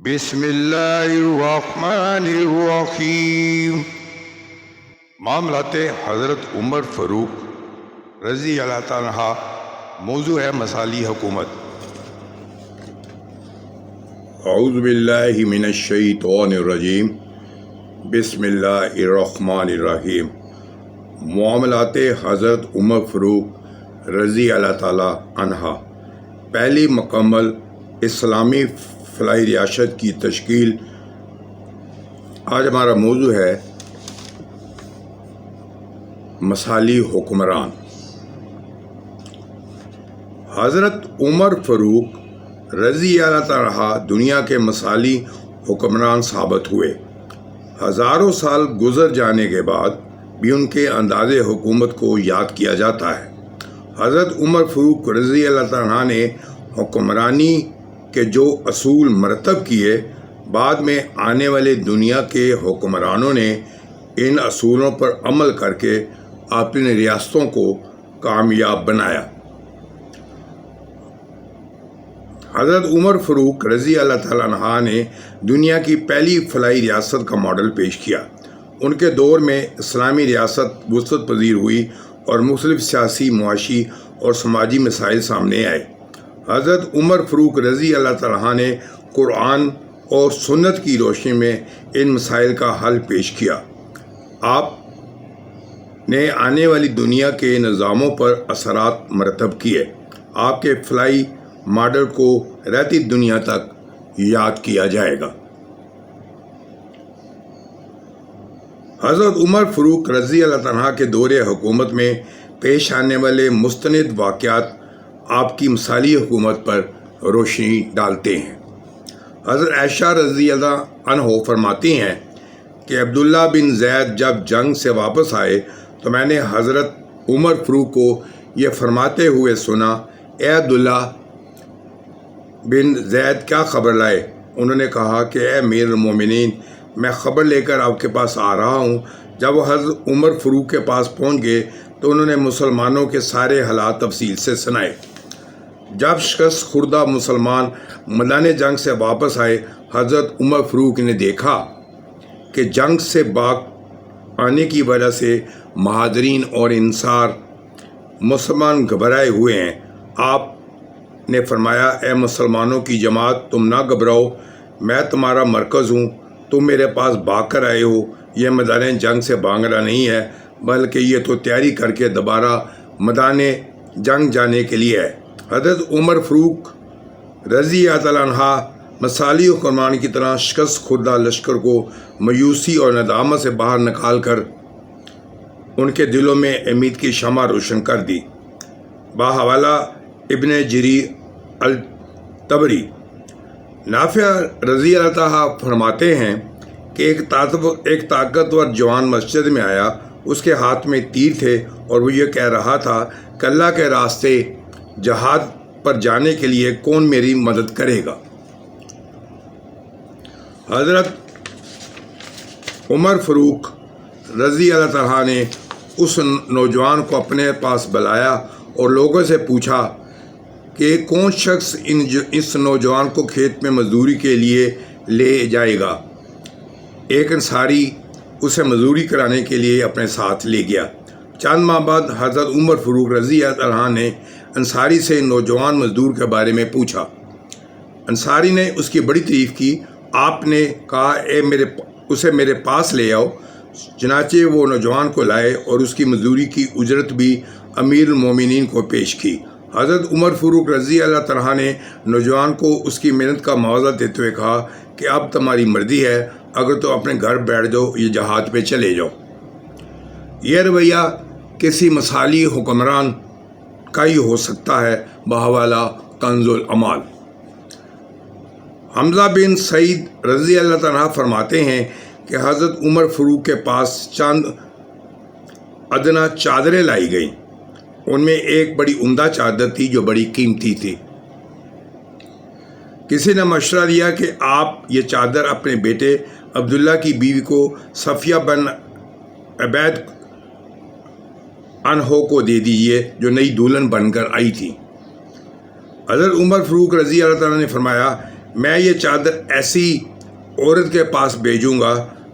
بسم اللہ الرحمن الرحیم۔ معاملات حضرت عمر فاروق رضی اللہ تعالیٰ عنہ۔ موضوع ہے مصالح حکومت۔ اعوذ باللہ من الشیطان الرجیم، بسم اللہ الرحمن الرحیم۔ معاملات حضرت عمر فاروق رضی اللہ تعالیٰ عنہ۔ پہلی مکمل اسلامی فلاحی ریاست کی تشکیل۔ آج ہمارا موضوع ہے مثالی حکمران۔ حضرت عمر فاروق رضی اللہ تعالیٰ دنیا کے مثالی حکمران ثابت ہوئے۔ ہزاروں سال گزر جانے کے بعد بھی ان کے انداز حکومت کو یاد کیا جاتا ہے۔ حضرت عمر فاروق رضی اللہ تعالیٰ نے حکمرانی کے جو اصول مرتب کیے، بعد میں آنے والے دنیا کے حکمرانوں نے ان اصولوں پر عمل کر کے اپنی ریاستوں کو کامیاب بنایا۔ حضرت عمر فاروق رضی اللہ تعالیٰ عنہ نے دنیا کی پہلی فلاحی ریاست کا ماڈل پیش کیا۔ ان کے دور میں اسلامی ریاست وسعت پذیر ہوئی اور مختلف سیاسی، معاشی اور سماجی مسائل سامنے آئے۔ حضرت عمر فاروق رضی اللہ تعالیٰ نے قرآن اور سنت کی روشنی میں ان مسائل کا حل پیش کیا۔ آپ نے آنے والی دنیا کے نظاموں پر اثرات مرتب کیے۔ آپ کے فلاحی ماڈل کو رہتی دنیا تک یاد کیا جائے گا۔ حضرت عمر فاروق رضی اللہ تعالیٰ کے دور حکومت میں پیش آنے والے مستند واقعات آپ کی مثالی حکومت پر روشنی ڈالتے ہیں۔ حضرت عائشہ رضی اللہ عنہ فرماتی ہیں کہ عبداللہ بن زید جب جنگ سے واپس آئے تو میں نے حضرت عمر فاروق کو یہ فرماتے ہوئے سنا، اے عبداللہ بن زید کیا خبر لائے؟ انہوں نے کہا کہ اے امیر المومنین، میں خبر لے کر آپ کے پاس آ رہا ہوں۔ جب وہ حضرت عمر فاروق کے پاس پہنچ گئے تو انہوں نے مسلمانوں کے سارے حالات تفصیل سے سنائے۔ جب شکست خوردہ مسلمان میدان جنگ سے واپس آئے، حضرت عمر فاروق نے دیکھا کہ جنگ سے باغ آنے کی وجہ سے مہاجرین اور انصار مسلمان گھبرائے ہوئے ہیں۔ آپ نے فرمایا، اے مسلمانوں کی جماعت، تم نہ گھبراؤ، میں تمہارا مرکز ہوں، تم میرے پاس بھاگ کر آئے ہو۔ یہ میدان جنگ سے بھاگنا نہیں ہے، بلکہ یہ تو تیاری کر کے دوبارہ میدان جنگ جانے کے لیے ہے۔ حضرت عمر فاروق رضی اللہ تعالیٰ عنہ مثالی حکمران کی طرح شکست خوردہ لشکر کو مایوسی اور ندامت سے باہر نکال کر ان کے دلوں میں امید کی شمع روشن کر دی۔ بحوالہ ابن جریر الطبری، نافع رضی اللہ تعالیٰ فرماتے ہیں کہ ایک طاقتور جوان مسجد میں آیا، اس کے ہاتھ میں تیر تھے اور وہ یہ کہہ رہا تھا کہ اللہ کے راستے جہاد پر جانے کے لیے کون میری مدد کرے گا؟ حضرت عمر فاروق رضی اللہ تعالیٰ نے اس نوجوان کو اپنے پاس بلایا اور لوگوں سے پوچھا کہ کون شخص اس نوجوان کو کھیت میں مزدوری کے لیے لے جائے گا۔ ایک انصاری اسے مزدوری کرانے کے لیے اپنے ساتھ لے گیا۔ چند ماہ بعد حضرت عمر فاروق رضی اللہ عنہ نے انصاری سے نوجوان مزدور کے بارے میں پوچھا۔ انصاری نے اس کی بڑی تعریف کی۔ آپ نے کہا، اسے میرے پاس لے آؤ۔ چنانچہ وہ نوجوان کو لائے اور اس کی مزدوری کی اجرت بھی امیر المومنین کو پیش کی۔ حضرت عمر فاروق رضی اللہ تعالیٰ نے نوجوان کو اس کی محنت کا معاوضہ دیتے ہوئے کہا کہ اب تمہاری مرضی ہے، اگر تو اپنے گھر بیٹھ جاؤ یا جہاد پہ چلے جاؤ۔ یہ رویہ کسی مثالی حکمران کا ہی ہو سکتا ہے۔ بحوالہ کنز العمال، حمزہ بن سعید رضی اللہ تعالیٰ فرماتے ہیں کہ حضرت عمر فاروق کے پاس چند ادنا چادریں لائی گئیں۔ ان میں ایک بڑی عمدہ چادر تھی جو بڑی قیمتی تھی۔ کسی نے مشورہ دیا کہ آپ یہ چادر اپنے بیٹے عبداللہ کی بیوی کو صفیہ بن عبید عنہ کو دے دیجیے، جو نئی دلہن بن کر آئی تھی۔ حضرت عمر فاروق رضی اللہ تعالیٰ نے فرمایا، میں یہ چادر ایسی عورت کے پاس بھیجوں گا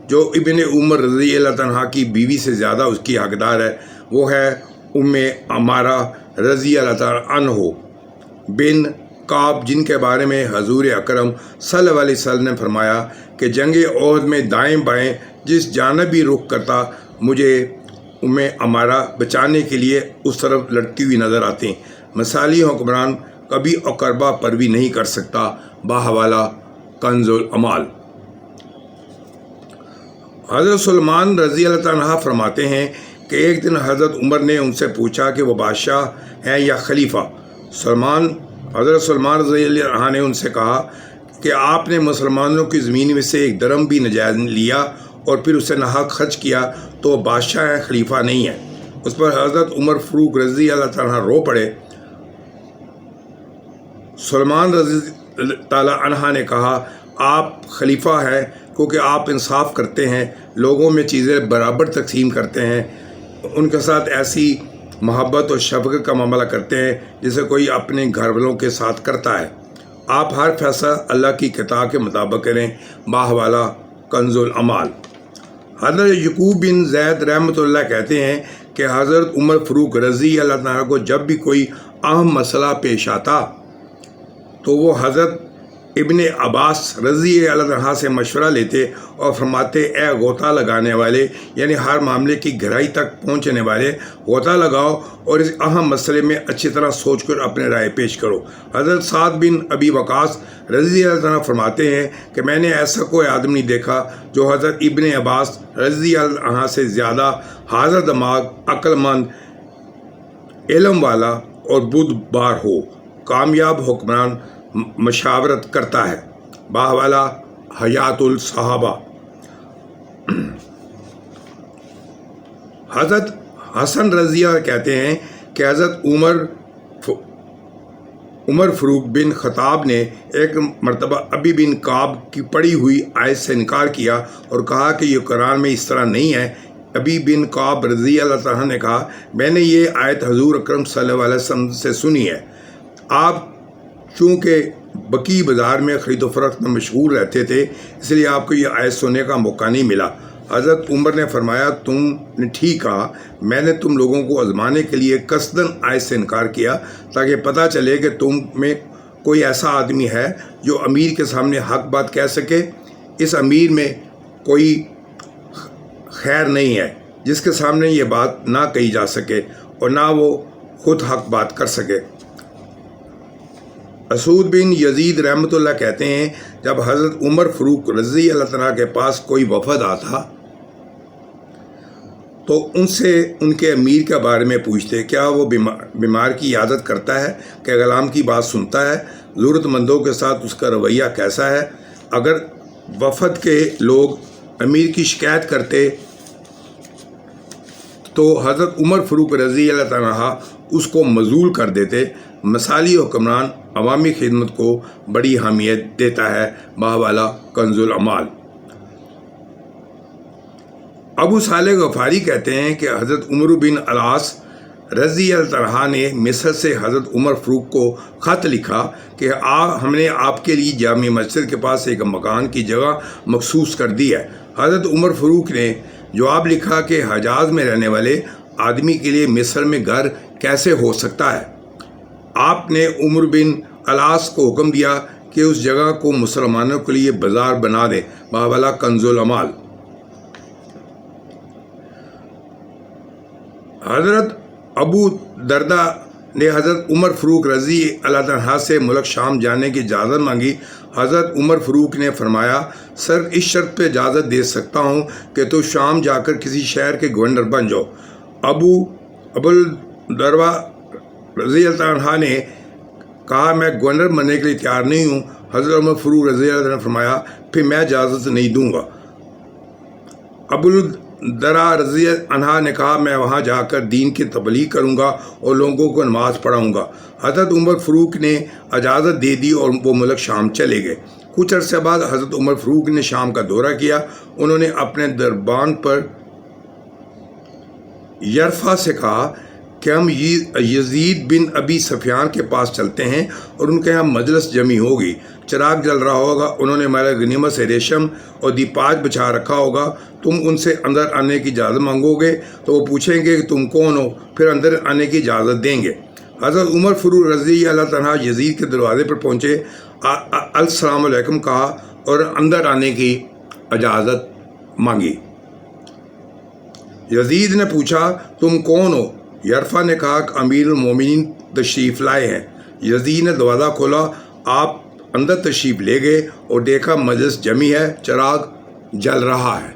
جو ابن عمر رضی اللہ عنہ کی بیوی سے زیادہ اس کی حقدار ہے، وہ ہے ام عمارہ رضی اللہ تعالیٰ عنہ بن کعب، جن کے بارے میں حضور اکرم صلی اللہ علیہ وسلم نے فرمایا کہ جنگ احد میں دائیں بائیں جس جانب بھی رخ کرتا مجھے ام عمارہ بچانے کے لیے اس طرف لڑتی ہوئی نظر آتی ہیں۔ مثالی حکمران کبھی اقربا پیروی نہیں کر سکتا۔ باحوالہ کنز العمال۔ حضرت سلمان رضی اللہ عنہ فرماتے ہیں کہ ایک دن حضرت عمر نے ان سے پوچھا کہ وہ بادشاہ ہیں یا خلیفہ؟ حضرت سلمان رضی اللہ عنہ نے ان سے کہا کہ آپ نے مسلمانوں کی زمین میں سے ایک درم بھی ناجائز لیا اور پھر اسے ناحق خرچ کیا تو وہ بادشاہ ہیں، خلیفہ نہیں ہے۔ اس پر حضرت عمر فاروق رضی اللہ عنہ رو پڑے۔ سلمان رضی تعالیٰ عنہ نے کہا آپ خلیفہ ہیں کیونکہ آپ انصاف کرتے ہیں، لوگوں میں چیزیں برابر تقسیم کرتے ہیں، ان کے ساتھ ایسی محبت اور شفقت کا معاملہ کرتے ہیں جسے کوئی اپنے گھر والوں کے ساتھ کرتا ہے۔ آپ ہر فیصلہ اللہ کی کتاب کے مطابق کریں۔ باحوالہ کنز العمال۔ حضرت یعقوب بن زید رحمۃ اللہ کہتے ہیں کہ حضرت عمر فاروق رضی اللہ عنہ کو جب بھی کوئی اہم مسئلہ پیش آتا تو وہ حضرت ابن عباس رضی اللہ عنہ سے مشورہ لیتے اور فرماتے اے غوطہ لگانے والے، یعنی ہر معاملے کی گہرائی تک پہنچنے والے، غوطہ لگاؤ اور اس اہم مسئلے میں اچھی طرح سوچ کر اپنے رائے پیش کرو۔ حضرت سعد بن ابی وقاص رضی اللہ عنہ فرماتے ہیں کہ میں نے ایسا کوئی آدمی نہیں دیکھا جو حضرت ابن عباس رضی اللہ عنہ سے زیادہ حاضر دماغ، عقل مند، علم والا اور بدھ بار ہو۔ کامیاب حکمران مشاورت کرتا ہے۔ باحوالہ حیات الصحابہ۔ حضرت حسن رضی اللہ کہتے ہیں کہ حضرت عمر فاروق بن خطاب نے ایک مرتبہ ابی بن کعب کی پڑھی ہوئی آیت سے انکار کیا اور کہا کہ یہ قرآن میں اس طرح نہیں ہے۔ ابی بن کعب رضی اللہ عنہ نے کہا میں نے یہ آیت حضور اکرم صلی اللہ علیہ وسلم سے سنی ہے۔ آپ چونکہ بقی بازار میں خرید و فروخت میں مشغول رہتے تھے اس لیے آپ کو یہ آیت سننے کا موقع نہیں ملا۔ حضرت عمر نے فرمایا تم نے ٹھیک کہا، میں نے تم لوگوں کو آزمانے کے لیے قصداً آیت سے انکار کیا تاکہ پتہ چلے کہ تم میں کوئی ایسا آدمی ہے جو امیر کے سامنے حق بات کہہ سکے۔ اس امیر میں کوئی خیر نہیں ہے جس کے سامنے یہ بات نہ کہی جا سکے اور نہ وہ خود حق بات کر سکے۔ اسود بن یزید رحمۃ اللہ کہتے ہیں جب حضرت عمر فاروق رضی اللہ عنہ کے پاس کوئی وفد آتا تو ان سے ان کے امیر کے بارے میں پوچھتے کیا وہ بیمار کی عیادت کرتا ہے کہ غلام کی بات سنتا ہے، ضرورت مندوں کے ساتھ اس کا رویہ کیسا ہے۔ اگر وفد کے لوگ امیر کی شکایت کرتے تو حضرت عمر فاروق رضی اللہ عنہ اس کو معزول کر دیتے۔ مثالی حکمران عوامی خدمت کو بڑی اہمیت دیتا ہے۔ باحوالہ کنز العمال۔ ابو صالح غفاری کہتے ہیں کہ حضرت عمر بن العاص رضی اللہ عنہ نے مصر سے حضرت عمر فاروق کو خط لکھا کہ ہم نے آپ کے لیے جامع مسجد کے پاس ایک مکان کی جگہ مخصوص کر دی ہے۔ حضرت عمر فاروق نے جواب لکھا کہ حجاز میں رہنے والے آدمی کے لیے مصر میں گھر کیسے ہو سکتا ہے۔ آپ نے عمر بن العاص کو حکم دیا کہ اس جگہ کو مسلمانوں کے لیے بازار بنا دے۔ باحوالہ کنز العمال۔ حضرت ابو دردہ نے حضرت عمر فاروق رضی اللہ عنہ سے ملک شام جانے کی اجازت مانگی۔ حضرت عمر فاروق نے فرمایا سر اس شرط پہ اجازت دے سکتا ہوں کہ تو شام جا کر کسی شہر کے گورنر بن جاؤ۔ ابو الدردہ رضی اللہ عنہ نے کہا میں گورنر بننے کے لیے تیار نہیں ہوں۔ حضرت عمر فاروق رضی اللہ عنہ نے فرمایا پھر میں اجازت نہیں دوں گا۔ ابو الدردہ رضی اللہ عنہ نے کہا میں وہاں جا کر دین کی تبلیغ کروں گا اور لوگوں کو نماز پڑھاؤں گا۔ حضرت عمر فاروق نے اجازت دے دی اور وہ ملک شام چلے گئے۔ کچھ عرصے بعد حضرت عمر فاروق نے شام کا دورہ کیا۔ انہوں نے اپنے دربان پر یرفا سے کہا کہ ہم یزید بن ابی سفیان کے پاس چلتے ہیں اور ان کے یہاں مجلس جمی ہوگی، چراغ جل رہا ہوگا، انہوں نے مال غنیمت سے ریشم اور دیپاج بچا رکھا ہوگا، تم ان سے اندر آنے کی اجازت مانگو گے تو وہ پوچھیں گے کہ تم کون ہو، پھر اندر آنے کی اجازت دیں گے۔ حضرت عمر فاروق رضی اللہ تعالیٰ یزید کے دروازے پر پہنچے، السلام علیکم کہا اور اندر آنے کی اجازت مانگی۔ یزید نے پوچھا تم کون ہو؟ یرفع نے کہا کہ امیر المومنین تشریف لائے ہیں۔ یزید نے دروازہ کھولا، آپ اندر تشریف لے گئے اور دیکھا مجلس جمی ہے، چراغ جل رہا ہے،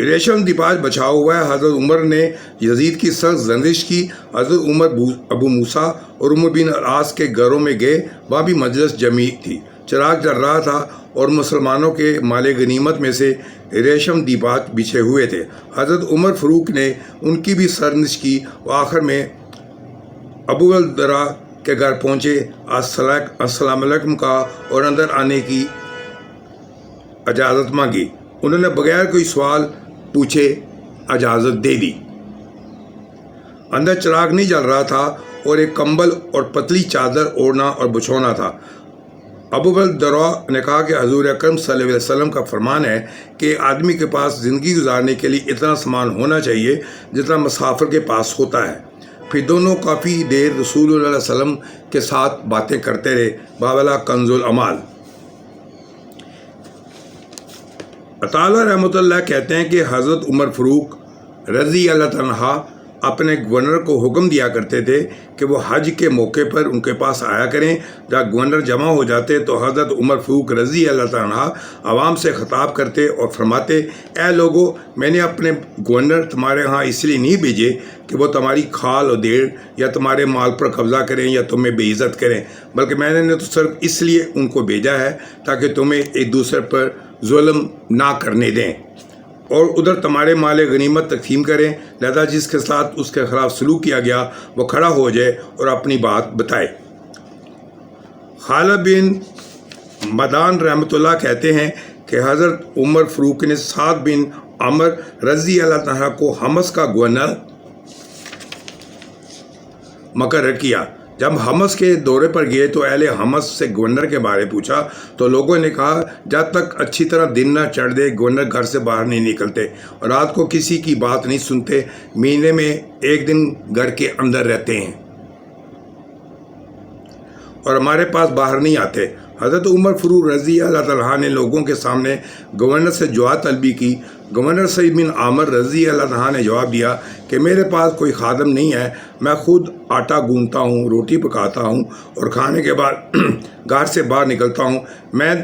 ریشم دیپاج بچا ہوا ہے۔ حضرت عمر نے یزید کی سخت زنجش کی۔ حضرت عمر ابو موسیٰ اور عمر بن العاص کے گھروں میں گئے، وہاں بھی مجلس جمی تھی، چراغ جل رہا تھا اور مسلمانوں کے مال غنیمت میں سے ریشم دیپاج بچھے ہوئے تھے۔ حضرت عمر فاروق نے ان کی بھی سرزنش کی اور آخر میں ابو الدرا کے گھر پہنچے، السلام علیکم کہا اور اندر آنے کی اجازت مانگی۔ انہوں نے بغیر کوئی سوال پوچھے اجازت دے دی۔ اندر چراغ نہیں جل رہا تھا اور ایک کمبل اور پتلی چادر اوڑھنا اور بچھونا تھا۔ ابو الدرا نے کہا کہ حضور اکرم صلی اللہ علیہ وسلم کا فرمان ہے کہ آدمی کے پاس زندگی گزارنے کے لیے اتنا سامان ہونا چاہیے جتنا مسافر کے پاس ہوتا ہے۔ پھر دونوں کافی دیر رسول اللہ علیہ وسلم کے ساتھ باتیں کرتے رہے۔ باولا کنز العمال۔ اطالہ رحمۃ اللہ کہتے ہیں کہ حضرت عمر فاروق رضی اللہ عنہ اپنے گورنر کو حکم دیا کرتے تھے کہ وہ حج کے موقع پر ان کے پاس آیا کریں۔ جب گورنر جمع ہو جاتے تو حضرت عمر فاروق رضی اللہ عنہ عوام سے خطاب کرتے اور فرماتے، اے لوگو، میں نے اپنے گورنر تمہارے ہاں اس لیے نہیں بھیجے کہ وہ تمہاری کھال اور دیر یا تمہارے مال پر قبضہ کریں یا تمہیں بے عزت کریں، بلکہ میں نے تو صرف اس لیے ان کو بھیجا ہے تاکہ تمہیں ایک دوسرے پر ظلم نہ کرنے دیں اور ادھر تمہارے مال غنیمت تقسیم کریں، لہذا جس کے ساتھ اس کے خلاف سلوک کیا گیا وہ کھڑا ہو جائے اور اپنی بات بتائے۔ خالد بن مدان رحمۃ اللہ کہتے ہیں کہ حضرت عمر فاروق نے سعد بن عمر رضی اللہ عنہ کو حمص کا گورنر مقرر کیا۔ جب حمص کے دورے پر گئے تو اہل حمص سے گورنر کے بارے پوچھا تو لوگوں نے کہا، جب تک اچھی طرح دن نہ چڑھ دے گورنر گھر سے باہر نہیں نکلتے اور رات کو کسی کی بات نہیں سنتے، مہینے میں ایک دن گھر کے اندر رہتے ہیں اور ہمارے پاس باہر نہیں آتے۔ حضرت عمر فاروق رضی اللہ تعالیٰ نے لوگوں کے سامنے گورنر سے دعا طلبی کی۔ گورنر سعید بن عامر رضی اللہ تعالیٰ نے جواب دیا کہ میرے پاس کوئی خادم نہیں ہے، میں خود آٹا گوندتا ہوں، روٹی پکاتا ہوں اور کھانے کے بعد گھر سے باہر نکلتا ہوں۔ میں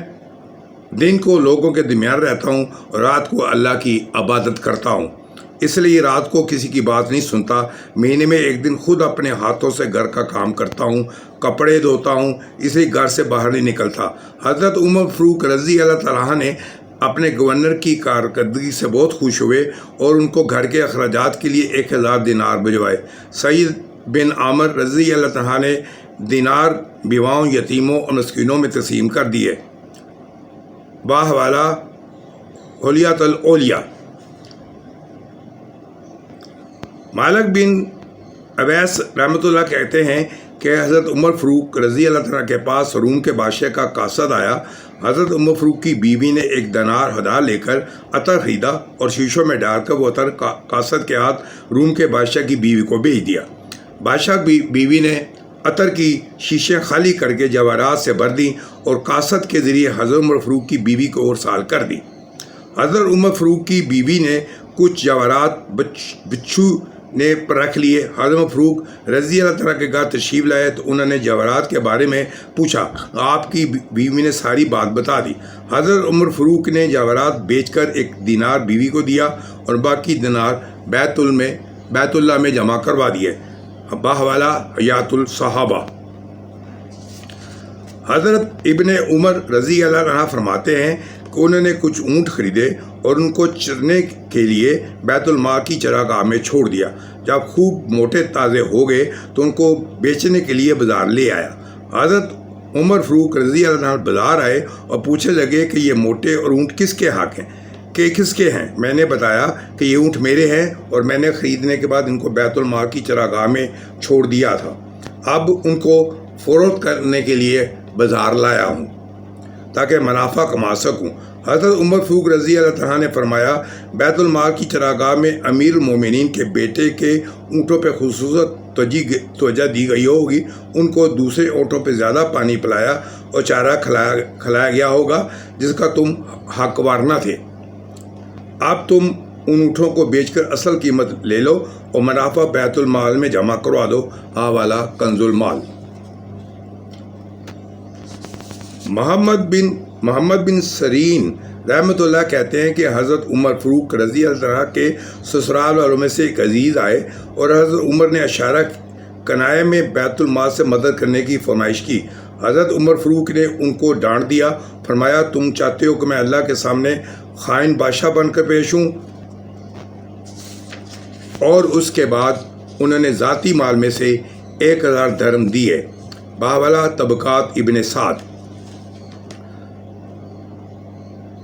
دن کو لوگوں کے درمیان رہتا ہوں اور رات کو اللہ کی عبادت کرتا ہوں، اس لیے رات کو کسی کی بات نہیں سنتا۔ مہینے میں ایک دن خود اپنے ہاتھوں سے گھر کا کام کرتا ہوں، کپڑے دھوتا ہوں، اس لیے گھر سے باہر نہیں نکلتا۔ حضرت عمر فاروق رضی اللہ تعالیٰ نے اپنے گورنر کی کارکردگی سے بہت خوش ہوئے اور ان کو گھر کے اخراجات کے لیے 1000 دینار بھجوائے۔ سعید بن عامر رضی اللہ تعالیٰ نے دینار بیواؤں، یتیموں اور مسکینوں میں تقسیم کر دیے۔ باحوالہ حلیۃ الاولیاء۔ مالک بن اویس رحمۃ اللہ کہتے ہیں کہ حضرت عمر فاروق رضی اللہ تعالیٰ کے پاس روم کے بادشاہ کا قاصد آیا۔ حضرت عمر فاروق کی بیوی نے 1 دینار ہدیہ لے کر عطر خریدا اور شیشوں میں ڈال کر وہ عطر قاصد کے ہاتھ روم کے بادشاہ کی بیوی کو بھیج دیا۔ بادشاہ کی بیوی نے عطر کی شیشیں خالی کر کے جواہرات سے بھر دیں اور قاصد کے ذریعے حضرت عمر فاروق کی بیوی کو ارسال کر دی۔ حضرت عمر فاروق کی بیوی نے کچھ جواہرات بچھو نے رکھ لیے۔ حضرت فاروق رضی اللہ تعالیٰ کے گھر تشریف لائے تو انہوں نے جواہرات کے بارے میں پوچھا، آپ کی بیوی نے ساری بات بتا دی۔ حضرت عمر فاروق نے جواہرات بیچ کر 1 دینار بیوی کو دیا اور باقی دینار بیت اللہ میں جمع کروا دیے۔ باحوالہ حیات الصحابہ۔ حضرت ابن عمر رضی اللہ عنہ فرماتے ہیں کہ انہوں نے کچھ اونٹ خریدے اور ان کو چرنے کے لیے بیت المال کی چراگاہ میں چھوڑ دیا۔ جب خوب موٹے تازے ہو گئے تو ان کو بیچنے کے لیے بازار لے آیا۔ حضرت عمر فاروق رضی اللہ عنہ بازار آئے اور پوچھنے لگے کہ یہ موٹے اور اونٹ کس کے حق ہیں؟ کہ کس کے ہیں؟ میں نے بتایا کہ یہ اونٹ میرے ہیں اور میں نے خریدنے کے بعد ان کو بیت المال کی چراگاہ میں چھوڑ دیا تھا، اب ان کو فروخت کرنے کے لیے بازار لایا ہوں تاکہ منافع کما سکوں۔ حضرت عمر فاروق رضی اللہ عنہ نے فرمایا، بیت المال کی چراگاہ میں امیر المومنین کے بیٹے کے اونٹوں پہ خصوصاً توجہ دی گئی ہوگی، ان کو دوسرے اونٹوں پہ زیادہ پانی پلایا اور چارہ کھلایا گیا ہوگا جس کا تم حقدار نہ تھے۔ اب تم ان اونٹوں کو بیچ کر اصل قیمت لے لو اور منافع بیت المال میں جمع کروا دو۔ حوالہ کنز المال۔ محمد بن سیرین رحمۃ اللہ کہتے ہیں کہ حضرت عمر فاروق رضی اللہ عنہ کے سسرال والوں میں سے ایک عزیز آئے اور حضرت عمر نے اشارہ کنائے میں بیت المال سے مدد کرنے کی فرمائش کی۔ حضرت عمر فاروق نے ان کو ڈانٹ دیا، فرمایا تم چاہتے ہو کہ میں اللہ کے سامنے خائن بادشاہ بن کر پیش ہوں؟ اور اس کے بعد انہوں نے ذاتی مال میں سے 1000 درہم دیے۔ بحوالہ طبقات ابن سعد۔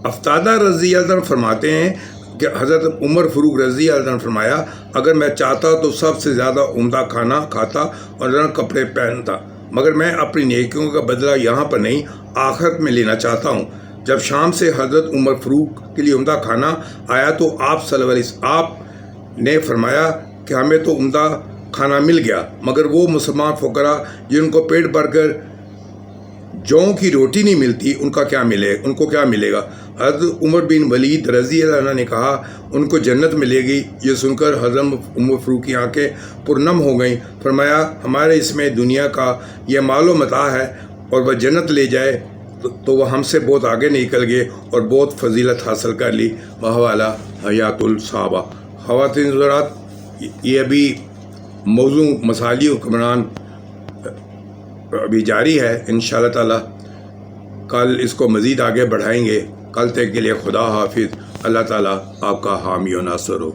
افتادہ رضی اللہ عنہ فرماتے ہیں کہ حضرت عمر فاروق رضی اللہ عنہ فرمایا، اگر میں چاہتا تو سب سے زیادہ عمدہ کھانا کھاتا اور نرم کپڑے پہنتا، مگر میں اپنی نیکیوں کا بدلہ یہاں پر نہیں آخرت میں لینا چاہتا ہوں۔ جب شام سے حضرت عمر فاروق کے لیے عمدہ کھانا آیا تو آپ صلی اللہ علیہ وسلم آپ نے فرمایا کہ ہمیں تو عمدہ کھانا مل گیا، مگر وہ مسلمان فقراء جن کو پیٹ بھر کر جوں کی روٹی نہیں ملتی ان کو کیا ملے گا؟ حضرت عمر بن ولید رضی اللہ عنہ نے کہا، ان کو جنت ملے گی۔ یہ سن کر حضرت عمر فاروق کی آنکھیں پرنم ہو گئیں۔ فرمایا، ہمارے اس میں دنیا کا یہ مال و متاع ہے، اور وہ جنت لے جائے تو وہ ہم سے بہت آگے نکل گئے اور بہت فضیلت حاصل کر لی۔ بحوالہ حیات الصحابہ۔ خواتین حضرات، یہ ابھی موضوع مسالی حکمران ابھی جاری ہے، انشاءاللہ تعالی کل اس کو مزید آگے بڑھائیں گے۔ کل تک کے لیے خدا حافظ۔ اللہ تعالیٰ آپ کا حامی و ناصر ہو۔